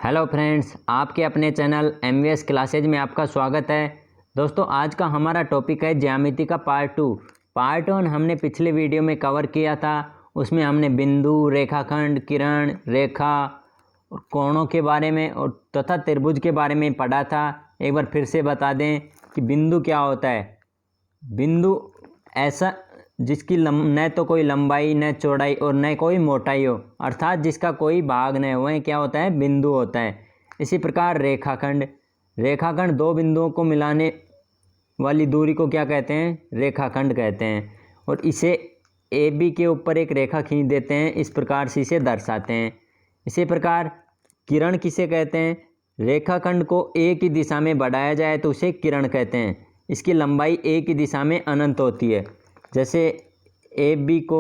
Hello friends, आपके अपने channel MVS classes में आपका स्वागत है। दोस्तों, आज का हमारा टॉपिक है ज्यामिति का पार्ट 2। पार्ट 1 हमने पिछले वीडियो में कवर किया था। उसमें हमने बिंदु, रेखाखंड, किरण, रेखा और कोणों के बारे में और तथा त्रिभुज के बारे में पढ़ा था। एक बार फिर से बता दें कि बिंदु क्या होता है। बिंदु ऐसा जिसकी न तो कोई लंबाई, न चौड़ाई और न कोई मोटाई हो, अर्थात जिसका कोई भाग न हो, वह क्या होता है, बिंदु होता है। इसी प्रकार रेखाखंड दो बिंदुओं को मिलाने वाली दूरी को क्या कहते हैं, रेखाखंड कहते हैं। और इसे AB के ऊपर एक रेखा खींच देते हैं, इस प्रकार से इसे दर्शाते हैं। इसी प्रकार किरण किसे कहते हैं, रेखाखंड को एक ही दिशा में बढ़ाया जाए तो उसे किरण कहते हैं। इसकी लंबाई एक ही दिशा में अनंत होती है। जैसे AB को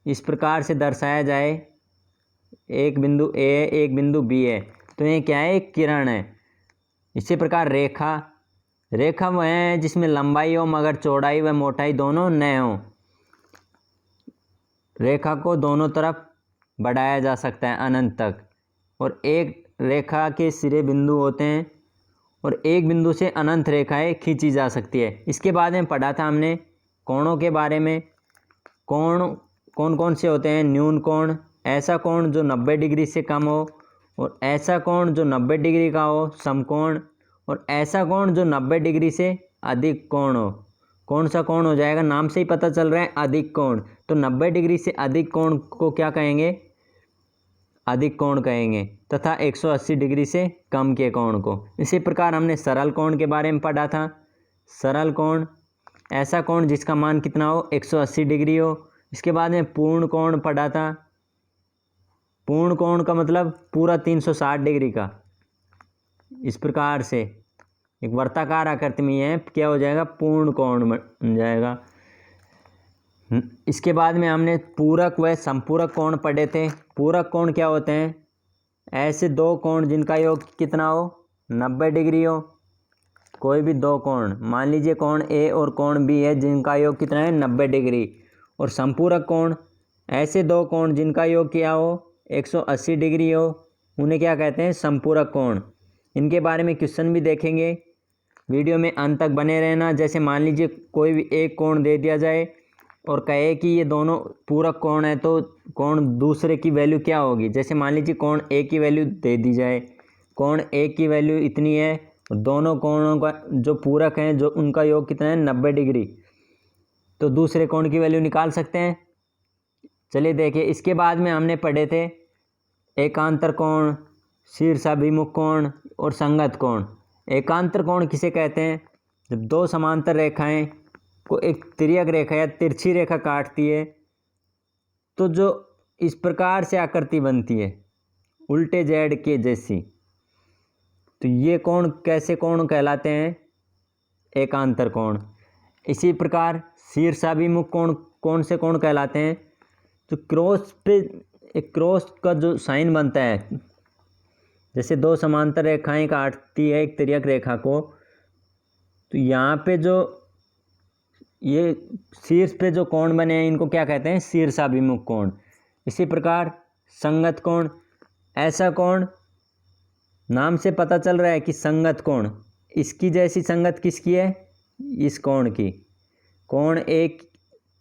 इस प्रकार से दर्शाया जाए, एक बिंदु A है, एक बिंदु B है, तो ये क्या है, एक किरण है। इसी प्रकार रेखा वह है जिसमें लंबाई हो मगर चौड़ाई व मोटाई दोनों न हो। रेखा को दोनों तरफ बढ़ाया जा सकता है अनंत तक। और एक रेखा के सिरे बिंदु होते हैं और एक बिंदु से अनंत रेखाएं खींची जा सकती है। इसके बाद में पढ़ा था हमने कोणों के बारे में। कोण कौन कौन से होते हैं, न्यून कोण, ऐसा कोण जो 90 डिग्री से कम हो, और ऐसा कोण जो 90 डिग्री का हो, समकोण, और ऐसा कोण जो 90 डिग्री से अधिक कोण हो। कौन सा कोण हो जाएगा, नाम से ही पता चल रहा है, अधिक कोण। तो 90 डिग्री से अधिक कोण को क्या कहेंगे, अधिक कोण कहेंगे, तथा 180 डिग्री से कम के कोण को। इसी प्रकार हमने सरल कोण के बारे में पढ़ा था। सरल कोण ऐसा कोण जिसका मान कितना हो, 180 डिग्री हो। इसके बाद में पूर्ण कोण पढ़ा था। पूर्ण कोण का मतलब पूरा 360 डिग्री का। इस प्रकार से एक वर्ताकार आकृति में है, क्या हो जाएगा, पूर्ण कोण बन जाएगा। इसके बाद में हमने पूरक व संपूरक कोण पढ़े थे। पूरक कोण क्या होते हैं, ऐसे दो कोण जिनका योग कितना हो, 90 डिग्री हो। कोई भी दो कोण, मान लीजिए कोण A और कोण B है, जिनका योग कितना है, 90 डिग्री। और संपूरक कोण ऐसे दो कोण जिनका योग क्या हो, 180 डिग्री हो, उन्हें क्या कहते हैं, संपूरक कोण। इनके बारे में क्वेश्चन भी देखेंगे, वीडियो में अंत तक बने रहना। जैसे मान लीजिए कोई भी एक कोण दे दिया जाए और कहे कि ये दोनों पूरक कोण है, तो कोण दूसरे की वैल्यू क्या होगी। जैसे मान लीजिए कोण A की वैल्यू दे दी जाए, कोण A की वैल्यू इतनी है और दोनों कोणों का जो पूरक हैं, जो उनका योग कितना है, 90 डिग्री, तो दूसरे कोण की वैल्यू निकाल सकते हैं। चलिए देखिए, इसके बाद में हमने पढ़े थे एकांतर कोण, शीर्षाभिमुख कोण और संगत कोण। एकांतर कोण किसे कहते हैं, जब दो समांतर रेखाएं को एक तिर्यक रेखा या तिरछी रेखा काटती है तो जो इस प्रकार से आकृति बनती है, उल्टे जेड के जैसी, तो ये कोण कैसे कोण कहलाते हैं, एकांतर कोण। इसी प्रकार शीर्षाभिमुख कोण कौन से कोण कहलाते हैं, तो क्रॉस पे एक क्रॉस का जो साइन बनता है, जैसे दो समांतर रेखाएं काटती है एक तिर्यक रेखा को, तो यहाँ पे जो ये शीर्ष पे जो कोण बने हैं, इनको क्या कहते हैं, शीर्षाभिमुख कोण। इसी प्रकार संगत कोण, ऐसा कोण, नाम से पता चल रहा है कि संगत कोण, इसकी जैसी संगत किसकी है, इस कोण की। कोण 1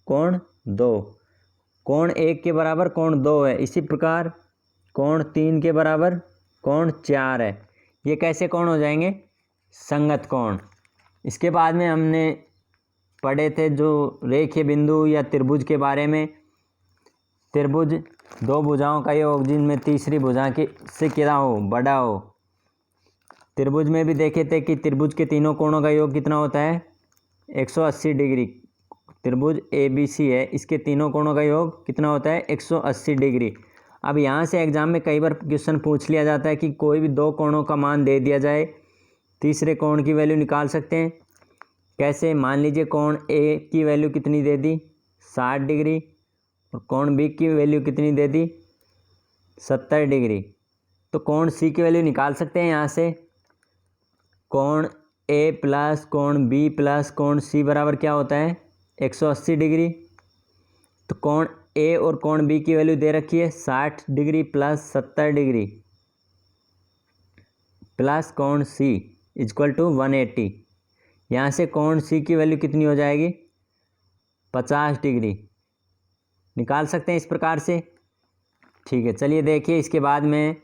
कोण 2, कोण 1 के बराबर कोण 2 है। इसी प्रकार कोण 3 के बराबर कोण 4 है। ये कैसे कोण हो जाएंगे, संगत कोण। इसके बाद में हमने पढ़े थे जो रेखीय बिंदु या त्रिभुज के बारे में। त्रिभुज दो भुजाओं का योग जिनमें तीसरी भुजा के से क्या हो, बड़ा हो। त्रिभुज में भी देखे थे कि त्रिभुज के तीनों कोणों का योग कितना होता है, 180 डिग्री। त्रिभुज ABC है, इसके तीनों कोणों का योग कितना होता है, 180 डिग्री। अब यहाँ से एग्जाम में कई बार क्वेश्चन पूछ लिया जाता है कि कोई भी दो कोणों का मान दे दिया जाए, तीसरे कोण की वैल्यू निकाल सकते हैं। कैसे, मान लीजिए कोण A की वैल्यू कितनी दे दी, 60 डिग्री, और कोण B की वैल्यू कितनी दे दी, 70 डिग्री। तो कोण C की वैल्यू निकाल सकते हैं यहाँ से। कोण A प्लस कोण B प्लस कोण C बराबर क्या होता है, 180 डिग्री। तो कोण A और कोण B की वैल्यू दे रखी है 60 डिग्री प्लस 70 डिग्री, प्लस कोण सी इक्वल टू 180। यहाँ से कोण सी की वैल्यू कितनी हो जाएगी? 50 डिग्री निकाल सकते हैं इस प्रकार से। ठीक है, चलिए देखिए इसके बाद में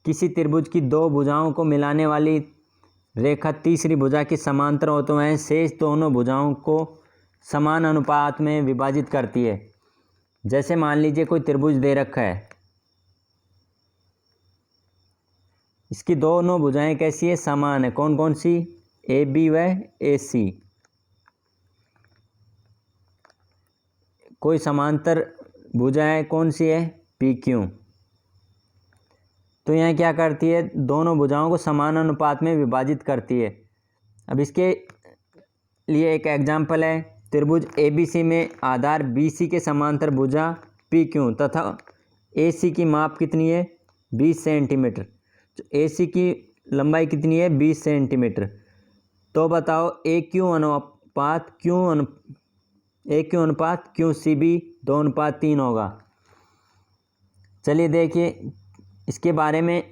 किसी त्रिभुज की दो भुजाओं को मिलाने वाली रेखा तीसरी भुजा के समांतर हो तो वह शेष दोनों भुजाओं को समान अनुपात में विभाजित करती है। जैसे मान लीजिए कोई त्रिभुज दे रखा है, इसकी दोनों भुजाएं कैसी है? समान है। कौन कौन सी? ए बी व ए सी। कोई समांतर भुजाएं कौन सी है? P Q. तो यहाँ क्या करती है? दोनों भुजाओं को समान अनुपात में विभाजित करती है। अब इसके लिए एक एग्जाम्पल है, त्रिभुज ABC में आधार BC के समांतर भुजा PQ तथा AC की माप कितनी है? 20 सेंटीमीटर। तो AC की लंबाई कितनी है? 20 सेंटीमीटर। तो बताओ AQ अनुपात QCB 2:3 होगा। चलिए देखिए इसके बारे में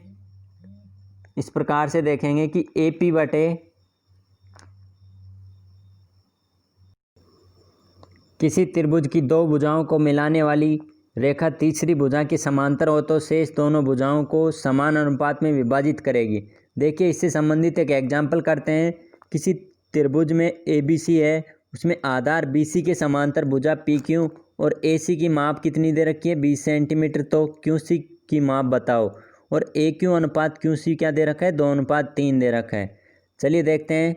इस प्रकार से देखेंगे कि AP बटे किसी त्रिभुज की दो भुजाओं को मिलाने वाली रेखा तीसरी भुजा के समांतर हो तो शेष दोनों भुजाओं को समान अनुपात में विभाजित करेगी। देखिए इससे संबंधित एक एग्जाम्पल करते हैं। किसी त्रिभुज में ABC है, उसमें आधार BC के समांतर भुजा PQ और AC की माप कितनी दे रखी है? 20 सेंटीमीटर। तो QC की माप बताओ। और AQ अनुपात QC क्या दे रखा है? 2:3 दे रखा है। चलिए देखते हैं।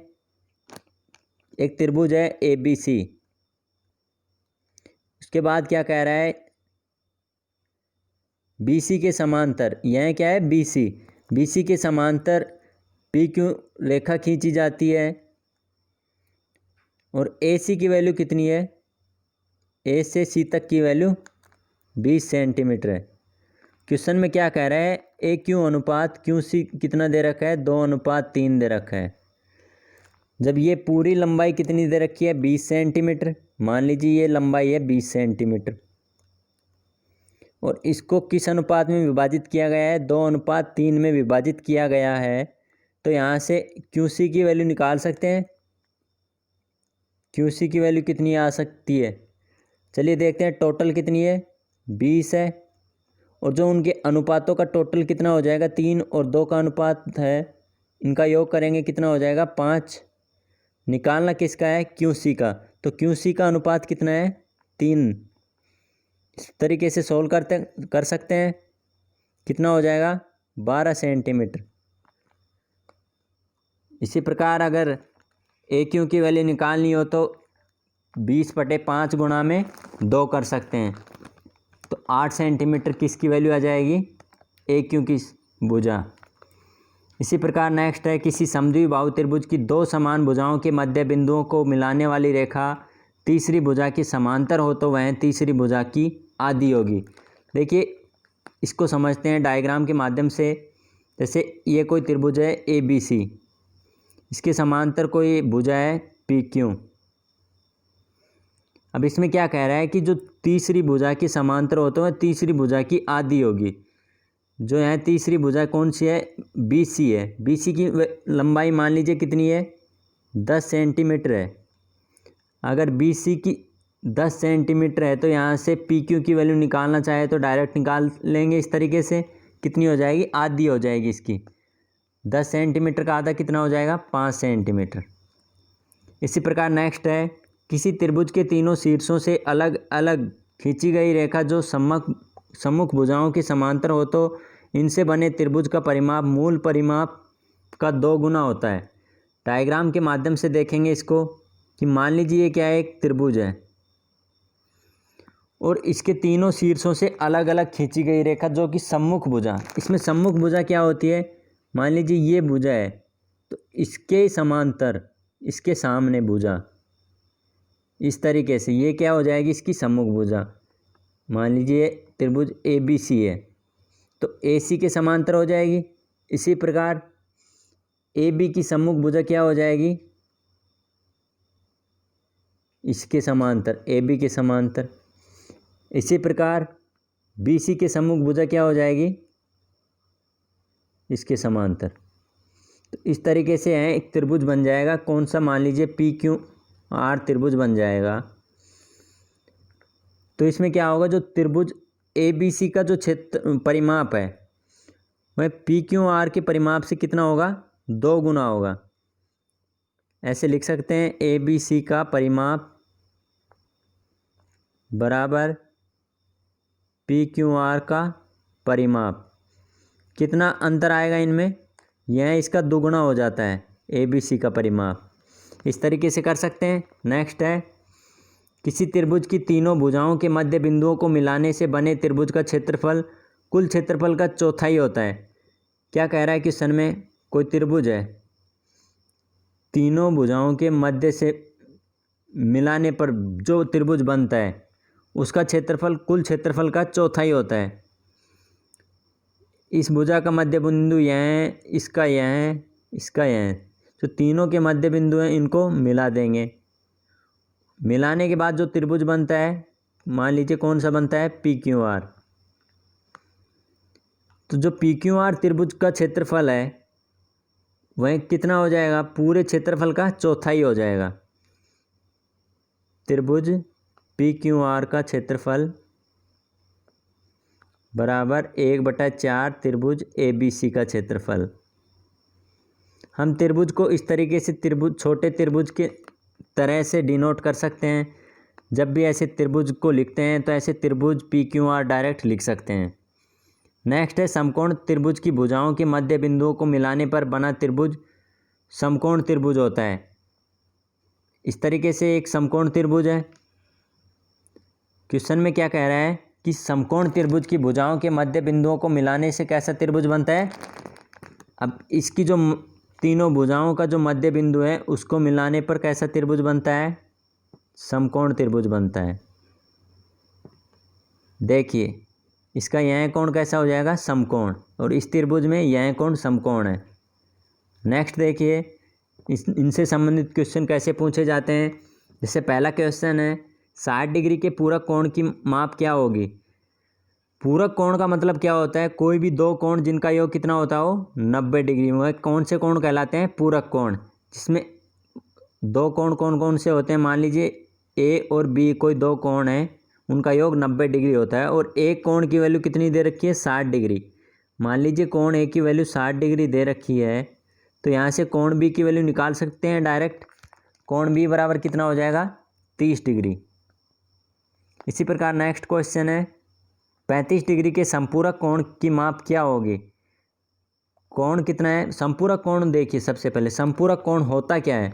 एक त्रिभुज है ABC, उसके बाद क्या कह रहा है? BC के समांतर, यह क्या है? BC के समांतर PQ रेखा खींची जाती है और AC की वैल्यू कितनी है? A से C तक की वैल्यू 20 सेंटीमीटर है। क्वेश्चन में क्या कह रहा है? AQ अनुपात QC कितना दे रखा है? 2:3 दे रखा है। जब ये पूरी लंबाई कितनी दे रखी है? 20 सेंटीमीटर। मान लीजिए ये लंबाई है 20 सेंटीमीटर और इसको किस अनुपात में विभाजित किया गया है? 2:3 में विभाजित किया गया है। तो यहाँ से QC की वैल्यू निकाल सकते हैं। QC की वैल्यू कितनी आ सकती है? चलिए देखते हैं। टोटल कितनी है? 20 है और जो उनके अनुपातों का टोटल कितना हो जाएगा? 3 और 2 का अनुपात है, इनका योग करेंगे कितना हो जाएगा? 5। निकालना किसका है? QC का। तो QC का अनुपात कितना है? 3। इस तरीके से सोल्व कर सकते हैं। कितना हो जाएगा? 12 सेंटीमीटर। इसी प्रकार अगर AQ की वैल्यू निकालनी हो तो 20/5 गुणा में 2 कर सकते हैं। तो 8 सेंटीमीटर किसकी वैल्यू आ जाएगी? AQ की भुजा। इसी प्रकार नेक्स्ट है, किसी समद्विबाहु त्रिभुज की दो समान भुजाओं के मध्य बिंदुओं को मिलाने वाली रेखा तीसरी भुजा की समांतर हो तो वह तीसरी भुजा की आदि होगी। देखिए इसको समझते हैं डायग्राम के माध्यम से। जैसे ये कोई त्रिभुज है ABC, इसके समांतर कोई भुजा है PQ। अब इसमें क्या कह रहा है कि जो तीसरी भुजा की समांतर हो तो वह तीसरी भुजा की आदि होगी। जो है तीसरी भुजा कौन सी है? BC है। BC की लंबाई मान लीजिए कितनी है? 10 सेंटीमीटर है। अगर BC की 10 सेंटीमीटर है तो यहाँ से PQ की वैल्यू निकालना चाहे तो डायरेक्ट निकाल लेंगे इस तरीके से। कितनी हो जाएगी? आधी हो जाएगी इसकी। 10 सेंटीमीटर का आधा कितना हो जाएगा? 5 सेंटीमीटर। इसी प्रकार नेक्स्ट है, किसी त्रिभुज के तीनों शीर्षों से अलग अलग खींची गई रेखा जो सम्मुख भुजाओं के समांतर हो तो इनसे बने त्रिभुज का परिमाप मूल परिमाप का 2 गुना होता है। डायग्राम के माध्यम से देखेंगे इसको कि मान लीजिए क्या है? एक त्रिभुज है और इसके तीनों शीर्षों से अलग अलग खींची गई रेखा जो कि सम्मुख भुजा। इसमें सम्मुख भुजा क्या होती है? मान लीजिए ये भुजा है तो इसके समांतर इसके सामने भुजा, इस तरीके से ये क्या हो जाएगी? इसकी सम्मुख भुजा। मान लीजिए त्रिभुज ABC है तो AC के समांतर हो जाएगी। इसी प्रकार AB की सम्मुख भुजा क्या हो जाएगी? इसके समांतर, AB के समांतर। इसी प्रकार BC के सम्मुख भुजा क्या हो जाएगी? इसके समांतर। तो इस तरीके से है एक त्रिभुज बन जाएगा। कौन सा? मान लीजिए PQR त्रिभुज बन जाएगा। तो इसमें क्या होगा, जो त्रिभुज ABC का जो क्षेत्र परिमाप है वह PQR के परिमाप से कितना होगा? 2 गुना होगा। ऐसे लिख सकते हैं ABC का परिमाप बराबर PQR का परिमाप। कितना अंतर आएगा इनमें? यह इसका दुगुना हो जाता है ABC का परिमाप। इस तरीके से कर सकते हैं। नेक्स्ट है, किसी त्रिभुज की तीनों भुजाओं के मध्य बिंदुओं को मिलाने से बने त्रिभुज का क्षेत्रफल कुल क्षेत्रफल का चौथाई होता है। क्या कह रहा है? क्वेश्चन में कोई त्रिभुज है, तीनों भुजाओं के मध्य से मिलाने पर जो त्रिभुज बनता है उसका क्षेत्रफल कुल क्षेत्रफल का चौथाई होता है। इस भुजा का मध्य बिंदु यह है, इसका यह है, इसका यह है। जो तीनों के मध्य बिंदु हैं इनको मिला देंगे। मिलाने के बाद जो त्रिभुज बनता है, मान लीजिए कौन सा बनता है? PQR। तो जो PQR त्रिभुज का क्षेत्रफल है वह कितना हो जाएगा? पूरे क्षेत्रफल का चौथाई हो जाएगा। त्रिभुज PQR का क्षेत्रफल बराबर 1/4 त्रिभुज ABC का क्षेत्रफल। हम त्रिभुज को इस तरीके से त्रिभुज, छोटे त्रिभुज के तरह से डिनोट कर सकते हैं। जब भी ऐसे त्रिभुज को लिखते हैं तो ऐसे त्रिभुज PQR डायरेक्ट लिख सकते हैं। नेक्स्ट है, समकोण त्रिभुज की भुजाओं के मध्य बिंदुओं को मिलाने पर बना त्रिभुज समकोण त्रिभुज होता है। इस तरीके से एक समकोण त्रिभुज है। क्वेश्चन में क्या कह रहा है कि समकोण त्रिभुज की भुजाओं के मध्य बिंदुओं को मिलाने से कैसा त्रिभुज बनता है? अब इसकी जो तीनों भुजाओं का जो मध्य बिंदु है उसको मिलाने पर कैसा त्रिभुज बनता है? समकोण त्रिभुज बनता है। देखिए इसका यह कोण कैसा हो जाएगा? समकोण। और इस त्रिभुज में यह कोण समकोण है। नेक्स्ट देखिए इनसे संबंधित क्वेश्चन कैसे पूछे जाते हैं। जैसे पहला क्वेश्चन है, 60 डिग्री के पूरक कोण की माप क्या होगी? पूरक कोण का मतलब क्या होता है? कोई भी दो कोण जिनका योग कितना होता हो? 90 डिग्री। वह कौन से कोण कहलाते हैं? पूरक कोण। जिसमें दो कोण कौन कौन से होते हैं? मान लीजिए A और B कोई दो कोण हैं, उनका योग 90 डिग्री होता है और एक कोण की वैल्यू कितनी दे रखी है? 60 डिग्री। मान लीजिए कोण A की वैल्यू 60 डिग्री दे रखी है, तो यहाँ से कोण B की वैल्यू निकाल सकते हैं डायरेक्ट। कोण B बराबर कितना हो जाएगा? 30 डिग्री। इसी प्रकार नेक्स्ट क्वेश्चन है, 35 डिग्री के संपूरक कोण की माप क्या होगी? कोण कितना है? संपूरक कोण देखिए, सबसे पहले संपूरक कोण होता क्या है?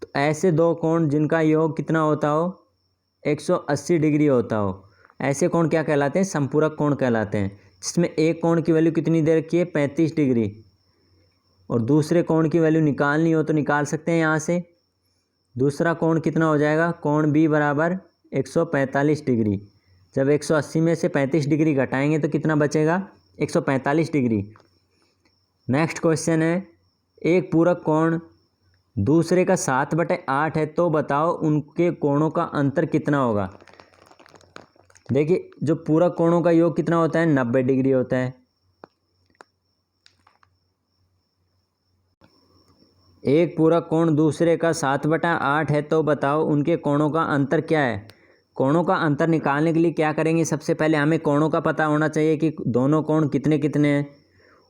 तो ऐसे दो कोण जिनका योग कितना होता हो? 180 डिग्री होता हो, ऐसे कोण क्या कहलाते हैं? संपूरक कोण कहलाते हैं। जिसमें एक कोण की वैल्यू कितनी दे रखी है? 35 डिग्री। और दूसरे कोण की वैल्यू निकालनी हो तो निकाल सकते हैं यहाँ से। दूसरा कोण कितना हो जाएगा? कोण B बराबर 145 डिग्री। जब 180 में से 35 डिग्री घटाएंगे तो कितना बचेगा? 145 डिग्री। नेक्स्ट क्वेश्चन है, एक पूरक कोण दूसरे का 7/8 है, तो बताओ उनके कोणों का अंतर कितना होगा? देखिए जो पूरक कोणों का योग कितना होता है? 90 डिग्री होता है। एक पूरक कोण दूसरे का 7/8 है, तो बताओ उनके कोणों का अंतर क्या है? कोणों का अंतर निकालने के लिए क्या करेंगे? सबसे पहले हमें कोणों का पता होना चाहिए कि दोनों कोण कितने कितने हैं।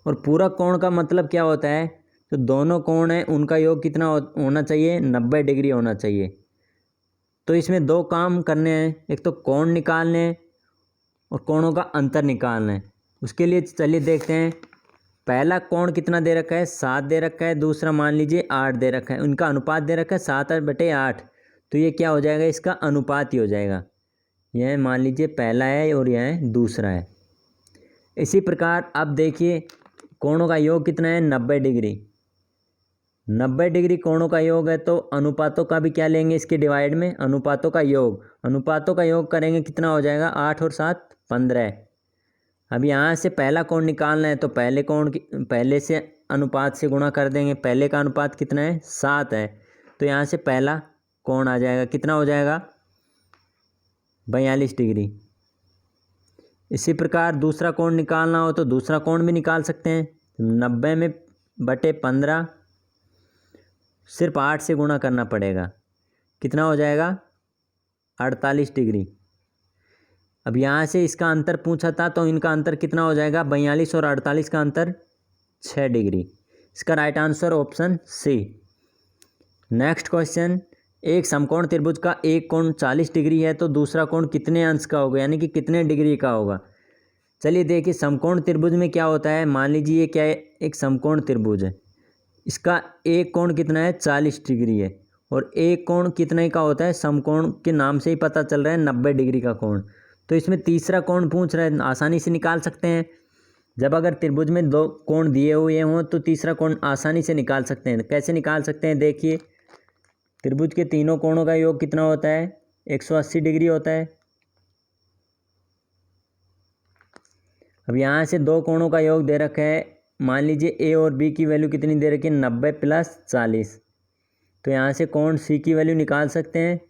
और पूरक कोण का मतलब क्या होता है? तो दोनों कोण हैं उनका योग कितना होना चाहिए? 90 डिग्री होना चाहिए। तो इसमें दो काम करने हैं, एक तो कोण निकालने हैं और कोणों का अंतर निकालना है। उसके लिए चलिए देखते हैं। पहला कोण कितना दे रखा है? 7 दे रखा है। दूसरा मान लीजिए 8 दे रखा है। उनका अनुपात दे रखा है 7/8। तो ये क्या हो जाएगा? इसका अनुपात ही हो जाएगा। यह मान लीजिए पहला है और यह दूसरा है। इसी प्रकार अब देखिए कोणों का योग कितना है? 90 डिग्री। 90 डिग्री कोणों का योग है, तो अनुपातों का भी क्या लेंगे इसके डिवाइड में? अनुपातों का योग। अनुपातों का योग करेंगे कितना हो जाएगा? 8 और 7 15। अब यहाँ से पहला कोण निकालना है तो पहले कोण की पहले से अनुपात से गुणा कर देंगे। पहले का अनुपात कितना है? 7 है। तो यहाँ से पहला कोण आ जाएगा, कितना हो जाएगा? 42 डिग्री। इसी प्रकार दूसरा कोण निकालना हो तो दूसरा कोण भी निकाल सकते हैं। 90 में बटे 15 सिर्फ 8 से गुणा करना पड़ेगा। कितना हो जाएगा? 48 डिग्री। अब यहाँ से इसका अंतर पूछा था तो इनका अंतर कितना हो जाएगा? 42 और 48 का अंतर 6 डिग्री। इसका right answer option C. Next question, एक समकोण त्रिभुज का एक कोण 40 डिग्री है तो दूसरा कोण कितने अंश का होगा, यानी कि कितने डिग्री का होगा? चलिए देखिए, समकोण त्रिभुज में क्या होता है, मान लीजिए ये क्या है, एक समकोण त्रिभुज है, इसका एक कोण कितना है? 40 डिग्री है। और एक कोण कितने का होता है? समकोण के नाम से ही पता चल रहा है 90 डिग्री का कोण। तो इसमें तीसरा कोण पूछ रहा है, आसानी से निकाल सकते हैं। जब अगर त्रिभुज में दो कोण दिए हुए हों तो तीसरा कोण आसानी से निकाल सकते हैं। कैसे निकाल सकते हैं? देखिए, त्रिभुज के तीनों कोणों का योग कितना होता है? 180 डिग्री होता है। अब यहाँ से दो कोणों का योग दे रखा है, मान लीजिए ए और बी की वैल्यू कितनी दे रखी है? 90 प्लस 40। तो यहाँ से कोण सी की वैल्यू निकाल सकते हैं।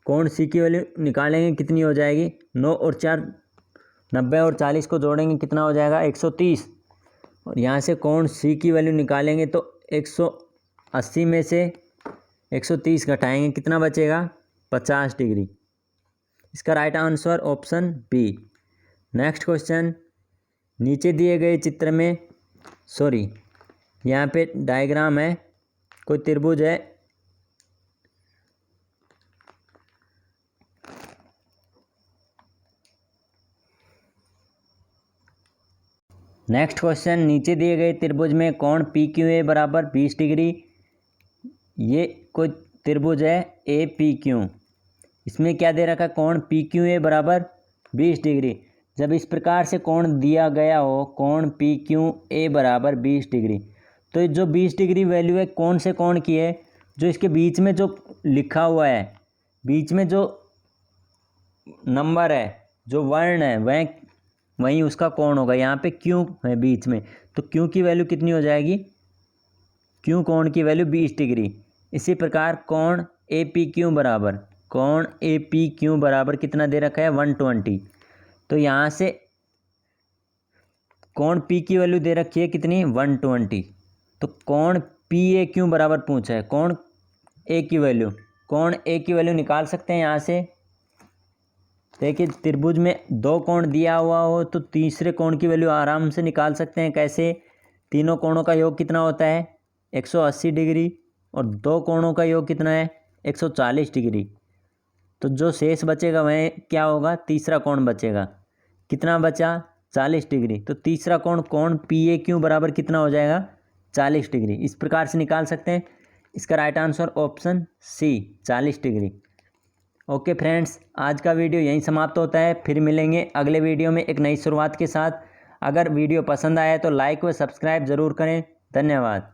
कोण सी की वैल्यू निकालेंगे, कितनी हो जाएगी? 9 और 4, 90 और 40 को जोड़ेंगे, कितना हो जाएगा? 130। और यहाँ से कोण सी की वैल्यू निकालेंगे तो 180 में से 130 घटाएंगे, कितना बचेगा? 50 डिग्री। इसका right answer option B. Next question, नीचे दिए गए चित्र में, यहाँ पे डायग्राम है, कोई त्रिभुज है, नेक्स्ट क्वेश्चन, नीचे दिए गए त्रिभुज में कोण पी क्यू ए बराबर 20 डिग्री। ये कोई त्रिभुज है ए पी क्यू, इसमें क्या दे रखा है? कोण पी क्यू ए बराबर 20 डिग्री। जब इस प्रकार से कोण दिया गया हो, कोण पी क्यू ए बराबर 20 डिग्री, तो जो 20 डिग्री वैल्यू है कौन से कोण की है? जो इसके बीच में जो लिखा हुआ है, बीच में जो नंबर है, जो वर्ण है, वहीं उसका कोण होगा। यहाँ पे क्यू है बीच में, तो क्यू की वैल्यू कितनी हो जाएगी? क्यू कोण की वैल्यू 20 डिग्री। इसी प्रकार कोण ए पी क्यू बराबर, कोण ए पी क्यू बराबर कितना दे रखा है? 120। तो यहाँ से कोण पी की वैल्यू दे रखी है कितनी? 120। तो कोण पी ए क्यू बराबर पूछा है, कोण ए की वैल्यू, कोण ए की वैल्यू निकाल सकते हैं यहाँ से। देखिए, त्रिभुज में दो कोण दिया हुआ हो तो तीसरे कोण की वैल्यू आराम से निकाल सकते हैं। कैसे? तीनों कोणों का योग कितना होता है? 180 डिग्री। और दो कोणों का योग कितना है? 140 डिग्री। तो जो शेष बचेगा वह क्या होगा? तीसरा कोण बचेगा। कितना बचा? 40 डिग्री। तो तीसरा कोण, कोण पी ए क्यू बराबर कितना हो जाएगा? 40 डिग्री। इस प्रकार से निकाल सकते हैं। इसका राइट आंसर ऑप्शन सी, 40 डिग्री। ओके फ्रेंड्स, आज का वीडियो यहीं समाप्त होता है। फिर मिलेंगे अगले वीडियो में एक नई शुरुआत के साथ। अगर वीडियो पसंद आया तो लाइक व सब्सक्राइब ज़रूर करें। धन्यवाद।